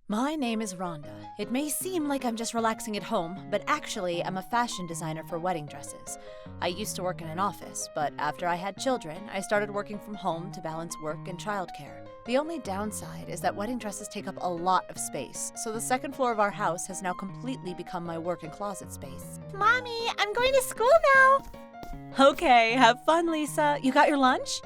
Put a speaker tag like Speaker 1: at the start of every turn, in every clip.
Speaker 1: My name is Rhonda. It may seem like I'm just relaxing at home, but actually I'm a fashion designer for wedding dresses. I used to work in an office, but after I had children, I started working from home to balance work and childcare. The only downside is that wedding dresses take up a lot of space, so the second floor of our house has now completely become my work and closet space.
Speaker 2: Mommy, I'm going to school now.
Speaker 1: Okay, have fun, Lisa. You got your lunch?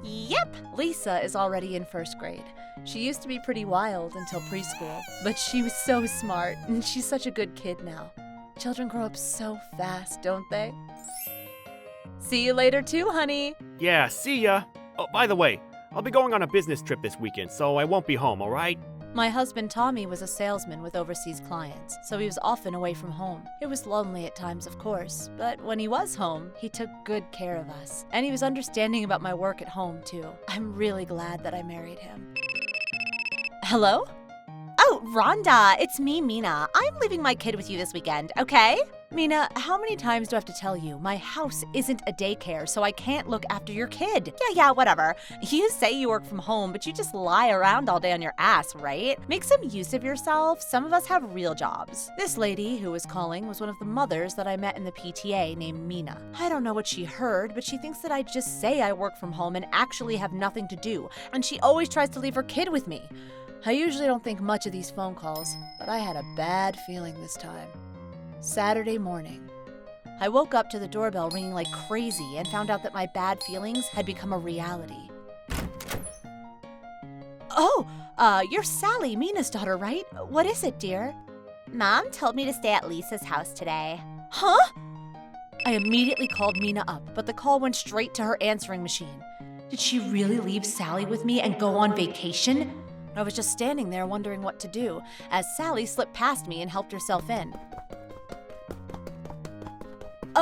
Speaker 2: Yep.
Speaker 1: Lisa is already in first grade. She used to be pretty wild until preschool, but she was so smart, and she's such a good kid now. Children grow up so fast, don't they? See you later too, honey.
Speaker 3: Yeah, see ya. Oh, by the way, I'll be going on a business trip this weekend, so I won't be home, alright?
Speaker 1: My husband Tommy was a salesman with overseas clients, so he was often away from home. It was lonely at times, of course, but when he was home, he took good care of us. And he was understanding about my work at home, too. I'm really glad that I married him. Hello?
Speaker 2: Oh, Rhonda, it's me, Mina. I'm leaving my kid with you this weekend, okay?
Speaker 1: Mina, how many times do I have to tell you? My house isn't a daycare, so I can't look after your kid.
Speaker 2: Yeah, whatever. You say you work from home, but you just lie around all day on your ass, right? Make some use of yourself. Some of us have real jobs.
Speaker 1: This lady who was calling was one of the mothers that I met in the PTA named Mina. I don't know what she heard, but she thinks that I just say I work from home and actually have nothing to do, and she always tries to leave her kid with me. I usually don't think much of these phone calls, but I had a bad feeling this time. Saturday morning. I woke up to the doorbell ringing like crazy and found out that my bad feelings had become a reality. Oh, you're Sally, Mina's daughter, right? What is it, dear?
Speaker 2: Mom told me to stay at Lisa's house today.
Speaker 1: Huh? I immediately called Mina up, but the call went straight to her answering machine. Did she really leave Sally with me and go on vacation? I was just standing there wondering what to do, as Sally slipped past me and helped herself in.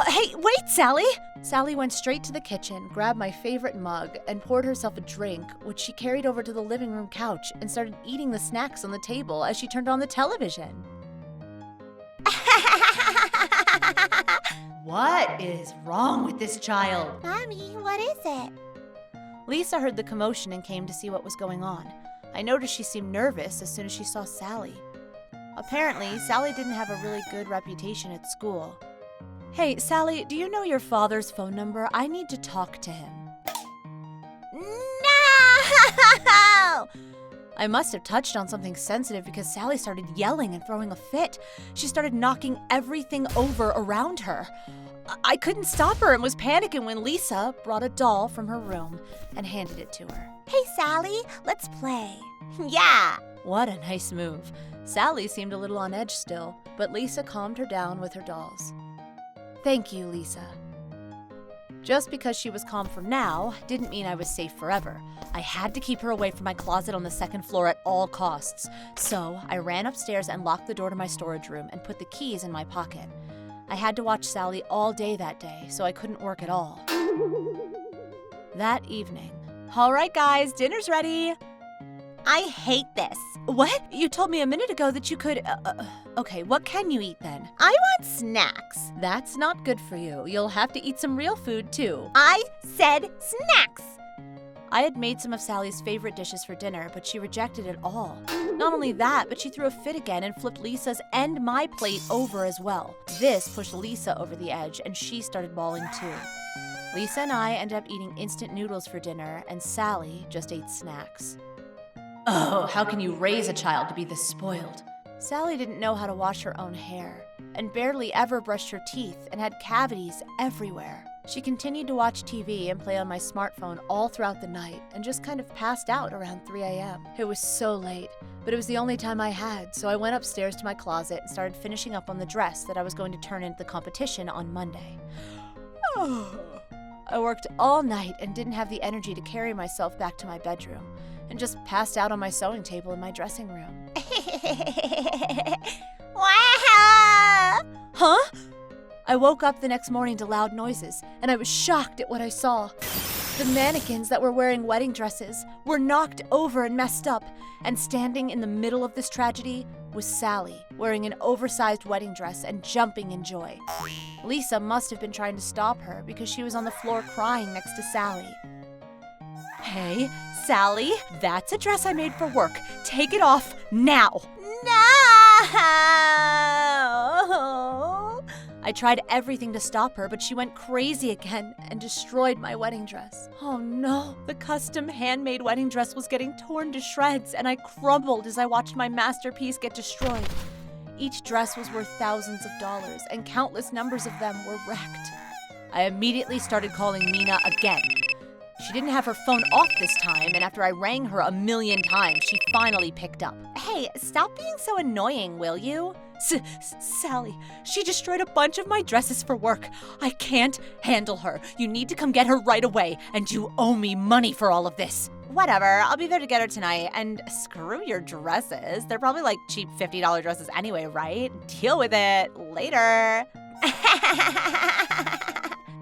Speaker 1: Hey, wait, Sally! Sally went straight to the kitchen, grabbed my favorite mug, and poured herself a drink, which she carried over to the living room couch and started eating the snacks on the table as she turned on the television. What is wrong with this child?
Speaker 2: Mommy, what is it?
Speaker 1: Lisa heard the commotion and came to see what was going on. I noticed she seemed nervous as soon as she saw Sally. Apparently, Sally didn't have a really good reputation at school. Hey, Sally, do you know your father's phone number? I need to talk to him.
Speaker 2: No!
Speaker 1: I must have touched on something sensitive because Sally started yelling and throwing a fit. She started knocking everything over around her. I couldn't stop her and was panicking when Lisa brought a doll from her room and handed it to her.
Speaker 2: Hey, Sally, let's play. Yeah!
Speaker 1: What a nice move. Sally seemed a little on edge still, but Lisa calmed her down with her dolls. Thank you, Lisa. Just because she was calm for now didn't mean I was safe forever. I had to keep her away from my closet on the second floor at all costs. So I ran upstairs and locked the door to my storage room and put the keys in my pocket. I had to watch Sally all day that day, so I couldn't work at all. That evening. All right, guys, dinner's ready.
Speaker 2: I hate this.
Speaker 1: What? You told me a minute ago that you could... Okay, what can you eat then?
Speaker 2: I want snacks.
Speaker 1: That's not good for you. You'll have to eat some real food, too.
Speaker 2: I said snacks.
Speaker 1: I had made some of Sally's favorite dishes for dinner, but she rejected it all. Not only that, but she threw a fit again and flipped Lisa's and my plate over as well. This pushed Lisa over the edge, and she started bawling too. Lisa and I ended up eating instant noodles for dinner, and Sally just ate snacks. Oh, how can you raise a child to be this spoiled? Sally didn't know how to wash her own hair, and barely ever brushed her teeth, and had cavities everywhere. She continued to watch TV and play on my smartphone all throughout the night, and just kind of passed out around 3 a.m. It was so late, but it was the only time I had, so I went upstairs to my closet and started finishing up on the dress that I was going to turn into the competition on Monday. I worked all night and didn't have the energy to carry myself back to my bedroom, and just passed out on my sewing table in my dressing room.
Speaker 2: Wow!
Speaker 1: Huh? I woke up the next morning to loud noises, and I was shocked at what I saw. The mannequins that were wearing wedding dresses were knocked over and messed up, and standing in the middle of this tragedy was Sally, wearing an oversized wedding dress and jumping in joy. Lisa must have been trying to stop her because she was on the floor crying next to Sally.
Speaker 2: Hey, Sally, that's a dress I made for work. Take it off now.
Speaker 1: No! I tried everything to stop her, but she went crazy again and destroyed my wedding dress.
Speaker 2: Oh no, the custom handmade wedding dress was getting torn to shreds, and I crumbled as I watched my masterpiece get destroyed.
Speaker 1: Each dress was worth thousands of dollars, and countless numbers of them were wrecked. I immediately started calling Mina again. She didn't have her phone off this time, and after I rang her a million times, she finally picked up.
Speaker 2: Hey, stop being so annoying, will you? Sally, she destroyed a bunch of my dresses for work. I can't handle her. You need to come get her right away, and you owe me money for all of this. Whatever, I'll be there to get her tonight, and screw your dresses. They're probably like cheap $50 dresses anyway, right? Deal with it later.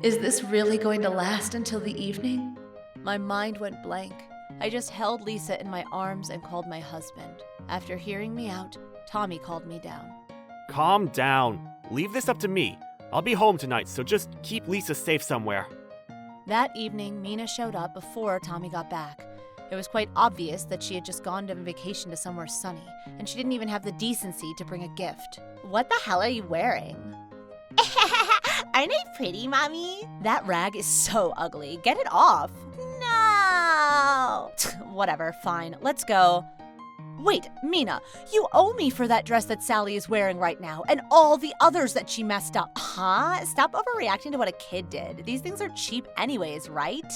Speaker 1: Is this really going to last until the evening? My mind went blank. I just held Lisa in my arms and called my husband. After hearing me out, Tommy called me down.
Speaker 3: Calm down. Leave this up to me. I'll be home tonight, so just keep Lisa safe somewhere.
Speaker 1: That evening, Mina showed up before Tommy got back. It was quite obvious that she had just gone on vacation to somewhere sunny, and she didn't even have the decency to bring a gift.
Speaker 2: What the hell are you wearing? Aren't I pretty, Mommy? That rag is so ugly. Get it off. No! Whatever, fine. Let's go. Wait, Mina, you owe me for that dress that Sally is wearing right now and all the others that she messed up. Huh? Stop overreacting to what a kid did. These things are cheap anyways, right?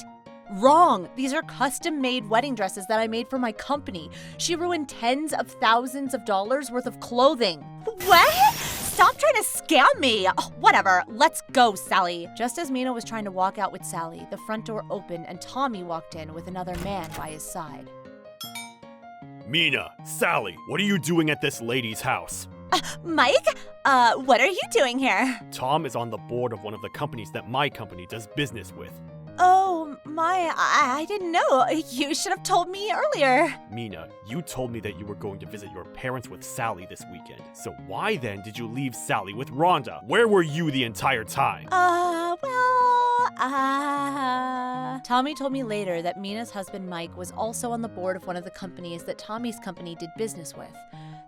Speaker 2: Wrong. These are custom-made wedding dresses that I made for my company. She ruined tens of thousands of dollars worth of clothing. What? Stop trying to scam me. Oh, whatever. Let's go, Sally.
Speaker 1: Just as Mina was trying to walk out with Sally, the front door opened and Tommy walked in with another man by his side.
Speaker 3: Mina, Sally, what are you doing at this lady's house?
Speaker 2: Mike? What are you doing here?
Speaker 3: Tom is on the board of one of the companies that my company does business with.
Speaker 2: Oh, I didn't know. You should have told me earlier.
Speaker 3: Mina, you told me that you were going to visit your parents with Sally this weekend. So why then did you leave Sally with Rhonda? Where were you the entire time?
Speaker 1: Tommy told me later that Mina's husband Mike was also on the board of one of the companies that Tommy's company did business with.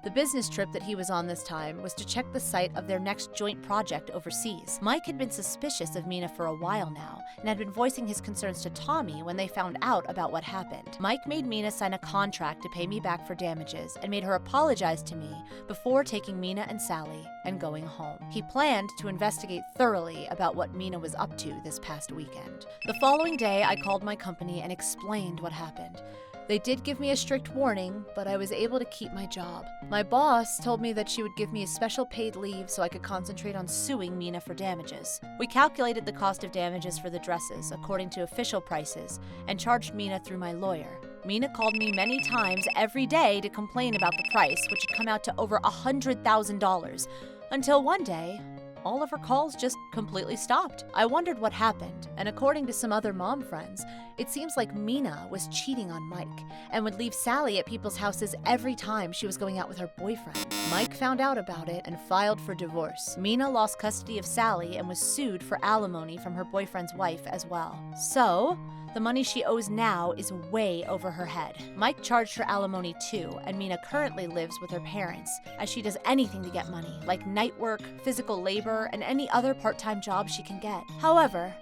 Speaker 1: The business trip that he was on this time was to check the site of their next joint project overseas. Mike had been suspicious of Mina for a while now and had been voicing his concerns to Tommy when they found out about what happened. Mike made Mina sign a contract to pay me back for damages and made her apologize to me before taking Mina and Sally and going home. He planned to investigate thoroughly about what Mina was up to this past weekend. The following day, I called my company and explained what happened. They did give me a strict warning, but I was able to keep my job. My boss told me that she would give me a special paid leave so I could concentrate on suing Mina for damages. We calculated the cost of damages for the dresses according to official prices and charged Mina through my lawyer. Mina called me many times every day to complain about the price, which had come out to over $100,000, until one day, all of her calls just completely stopped. I wondered what happened, and according to some other mom friends, it seems like Mina was cheating on Mike and would leave Sally at people's houses every time she was going out with her boyfriend. Mike found out about it and filed for divorce. Mina lost custody of Sally and was sued for alimony from her boyfriend's wife as well. So, the money she owes now is way over her head. Mike charged her alimony too, and Mina currently lives with her parents, as she does anything to get money, like night work, physical labor, and any other part-time job she can get. However,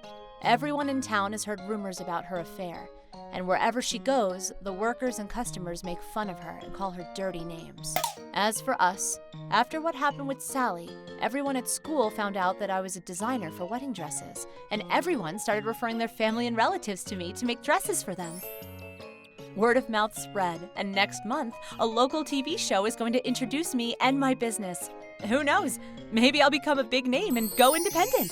Speaker 1: everyone in town has heard rumors about her affair, and wherever she goes, the workers and customers make fun of her and call her dirty names. As for us, after what happened with Sally, everyone at school found out that I was a designer for wedding dresses, and everyone started referring their family and relatives to me to make dresses for them. Word of mouth spread, and next month, a local TV show is going to introduce me and my business. Who knows? Maybe I'll become a big name and go independent.